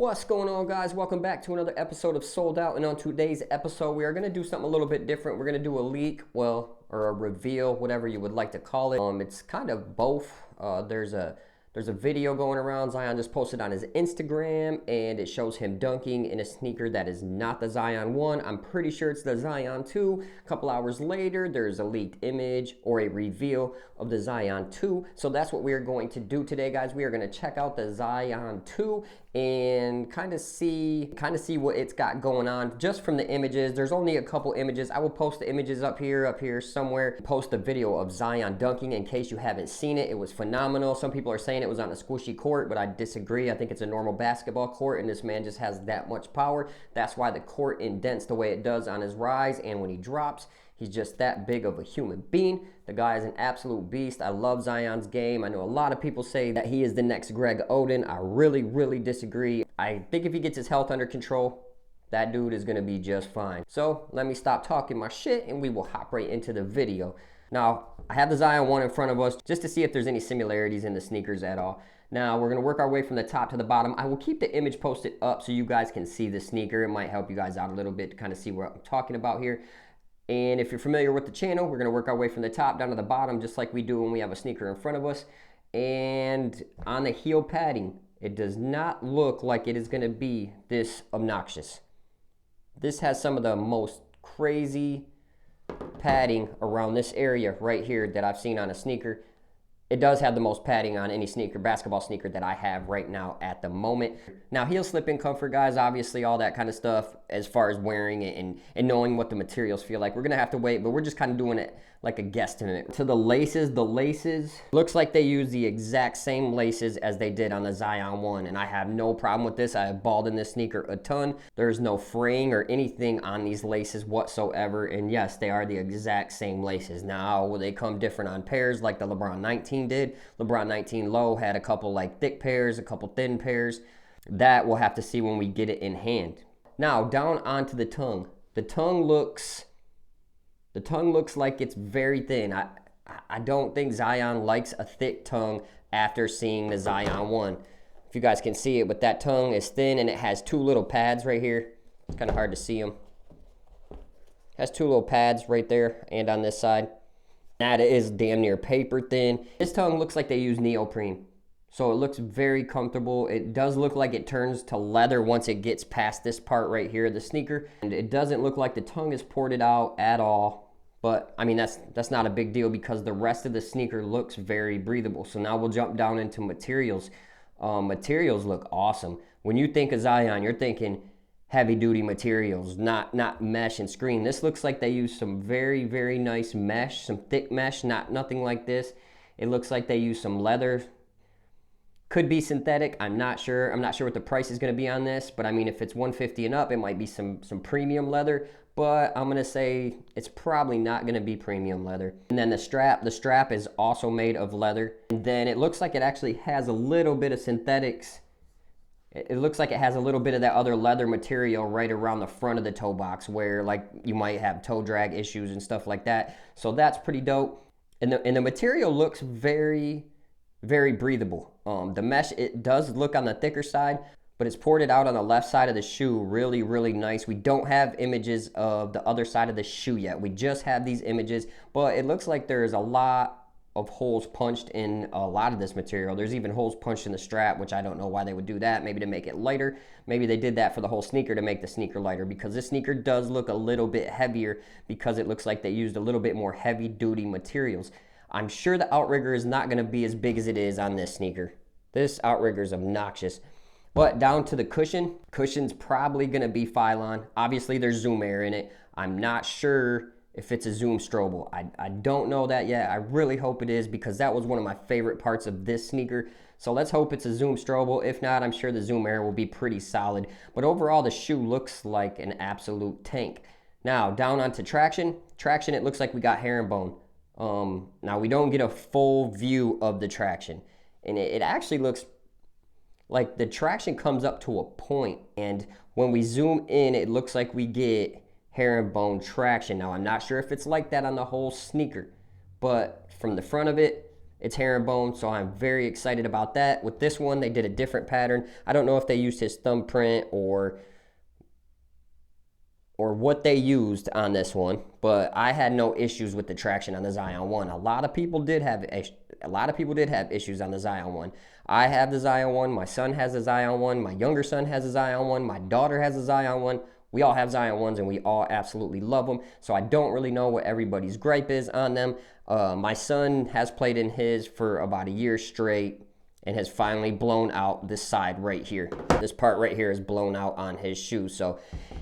What's going on, guys? Welcome back to another episode of Sold Out. And on today's episode, we are going to do something a little bit different. We're going to do a leak, or a reveal, whatever you would like to call it. It's kind of both. There's a video going around. Zion just posted on his Instagram, and it shows him dunking in a sneaker that is not the Zion 1. I'm pretty sure it's the Zion 2. A couple hours later, there's a leaked image or a reveal of the Zion 2. So that's what we are going to do today, guys. We are going to check out the Zion 2 and kind of see what it's got going on just from the images. There's only a couple images. I will post the images up here somewhere. Post a video of Zion dunking in case you haven't seen it. It was phenomenal. Some people are saying it was on a squishy court, but I disagree. I think it's a normal basketball court, and this man just has that much power. That's why the court indents the way it does on his rise, and when he drops, he's just that big of a human being. The guy is an absolute beast. I love Zion's game. I know a lot of people say that he is the next Greg Oden. I really disagree. I think if he gets his health under control, that dude is gonna be just fine. So let me stop talking my shit and we will hop right into the video. Now, I have the Zion 1 in front of us just to see if there's any similarities in the sneakers at all. Now, we're gonna work our way from the top to the bottom. I will keep the image posted up so you guys can see the sneaker. It might help you guys out a little bit to kind of see what I'm talking about here. And if you're familiar with the channel, we're gonna work our way from the top down to the bottom, just like we do when we have a sneaker in front of us. And on the heel padding, it does not look like it is gonna be this obnoxious. This has some of the most crazy padding around this area right here that I've seen on a sneaker. It does have the most padding on any sneaker, basketball sneaker that I have right now at the moment. Now, heel slip-in comfort, guys, obviously all that kind of stuff as far as wearing it and knowing what the materials feel like. We're gonna have to wait, but we're just kind of doing it like a guesstimate. To the laces looks like they use the exact same laces as they did on the Zion 1, and I have no problem with this. I have balled in this sneaker a ton. There's no fraying or anything on these laces whatsoever, and yes, they are the exact same laces. Now, will they come different on pairs like the LeBron 19 did? LeBron 19 low had a couple like thick pairs, a couple thin pairs. That we'll have to see when we get it in hand. Now, down onto the tongue. The tongue looks like it's very thin. I don't think Zion likes a thick tongue after seeing the Zion 1. If you guys can see it, but that tongue is thin and it has two little pads right here. It's kind of hard to see them. It has two little pads right there and on this side. That is damn near paper thin. This tongue looks like they use neoprene. So it looks very comfortable. It does look like it turns to leather once it gets past this part right here of the sneaker. And it doesn't look like the tongue is ported out at all. But I mean, that's not a big deal because the rest of the sneaker looks very breathable. So now we'll jump down into materials. Materials look awesome. When you think of Zion, you're thinking heavy duty materials, not mesh and screen. This looks like they use some very nice mesh, some thick mesh, nothing like this. It looks like they use some leather. Could be synthetic. I'm not sure what the price is going to be on this, but I mean, if it's $150 and up, it might be some premium leather, but I'm going to say it's probably not going to be premium leather. And then the strap is also made of leather. And then it looks like it actually has a little bit of synthetics. It looks like it has a little bit of that other leather material right around the front of the toe box where like you might have toe drag issues and stuff like that. So that's pretty dope. And the material looks very breathable. The mesh, it does look on the thicker side, but it's ported out on the left side of the shoe really nice. We don't have images of the other side of the shoe yet. We just have these images, but it looks like there's a lot of holes punched in a lot of this material. There's even holes punched in the strap, which I don't know why they would do that. Maybe to make it lighter. Maybe they did that for the whole sneaker to make the sneaker lighter, because this sneaker does look a little bit heavier because it looks like they used a little bit more heavy duty materials. I'm sure the outrigger is not going to be as big as it is on this sneaker. This outrigger is obnoxious. But down to the cushion. Cushion's probably going to be Phylon. Obviously, there's Zoom Air in it. I'm not sure if it's a Zoom Strobel. I don't know that yet. I really hope it is because that was one of my favorite parts of this sneaker. So let's hope it's a Zoom Strobel. If not, I'm sure the Zoom Air will be pretty solid. But overall, the shoe looks like an absolute tank. Now, down onto traction. Traction, it looks like we got herringbone. Now we don't get a full view of the traction, and it actually looks like the traction comes up to a point, and when we zoom in, it looks like we get herringbone traction. Now I'm not sure if it's like that on the whole sneaker, but from the front of it, It's herringbone, so I'm very excited about that. With this one, they did a different pattern. I don't know if they used his thumbprint or what they used on this one, but I had no issues with the traction on the Zion 1. A lot of people did have issues on the Zion 1. I have the Zion 1, my son has the Zion 1, my younger son has the Zion 1, my daughter has the Zion 1. We all have Zion 1s and we all absolutely love them. So I don't really know what everybody's gripe is on them. My son has played in his for about a year straight and has finally blown out this side right here. This part right here is blown out on his shoe. So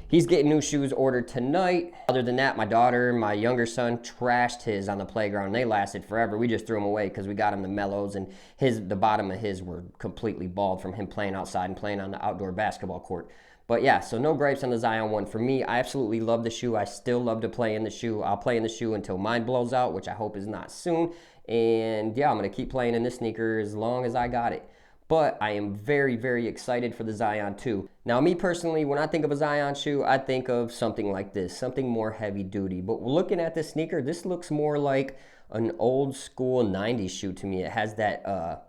he's getting new shoes ordered tonight. Other than that, my daughter, my younger son trashed his on the playground. They lasted forever. We just threw them away because we got him the mellows, and the bottom of his were completely bald from him playing outside and playing on the outdoor basketball court. But yeah, so no gripes on the Zion 1. For me, I absolutely love the shoe. I still love to play in the shoe. I'll play in the shoe until mine blows out, which I hope is not soon. And yeah, I'm going to keep playing in this sneaker as long as I got it. But I am very, very excited for the Zion 2. Now, me personally, when I think of a Zion shoe, I think of something like this, something more heavy duty. But looking at this sneaker, this looks more like an old school 90s shoe to me. It has that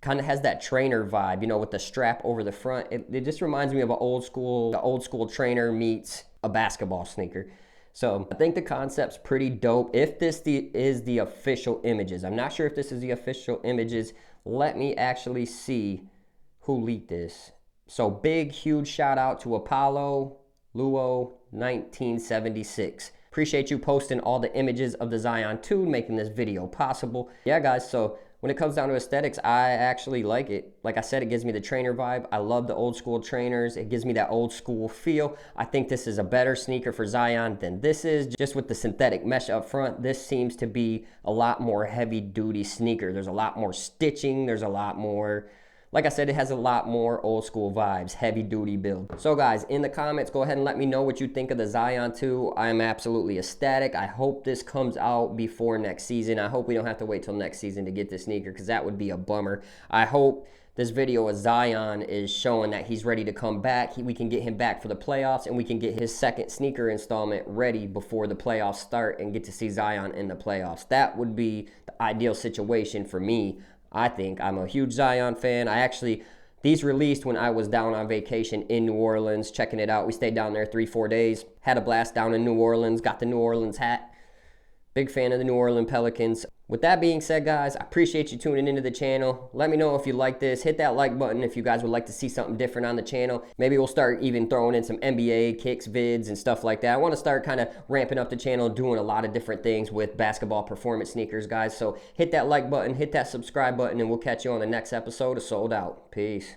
kind of has that trainer vibe, you know, with the strap over the front. It just reminds me of the old school trainer meets a basketball sneaker. So I think the concept's pretty dope. If this is the official images, I'm not sure if this is the official images. Let me actually see who leaked this. So big, huge shout out to Apollo Luo 1976. Appreciate you posting all the images of the Zion 2, making this video possible. Yeah, guys, so when it comes down to aesthetics, I actually like it. Like I said, it gives me the trainer vibe. I love the old school trainers. It gives me that old school feel. I think this is a better sneaker for Zion than this is. Just with the synthetic mesh up front, this seems to be a lot more heavy duty sneaker. There's a lot more stitching. There's a lot more, like I said, it has a lot more old school vibes, heavy duty build. So guys, in the comments, go ahead and let me know what you think of the Zion 2. I'm absolutely ecstatic. I hope this comes out before next season. I hope we don't have to wait till next season to get this sneaker, because that would be a bummer. I hope this video of Zion is showing that he's ready to come back. We can get him back for the playoffs, and we can get his second sneaker installment ready before the playoffs start and get to see Zion in the playoffs. That would be the ideal situation for me. I think I'm a huge Zion fan. These released when I was down on vacation in New Orleans, checking it out. We stayed down there 3-4 days, had a blast down in New Orleans, got the New Orleans hat. Big fan of the New Orleans Pelicans. With that being said, guys, I appreciate you tuning into the channel. Let me know if you like this. Hit that like button if you guys would like to see something different on the channel. Maybe we'll start even throwing in some NBA kicks, vids, and stuff like that. I want to start kind of ramping up the channel, doing a lot of different things with basketball performance sneakers, guys. So hit that like button, hit that subscribe button, and we'll catch you on the next episode of Sold Out. Peace.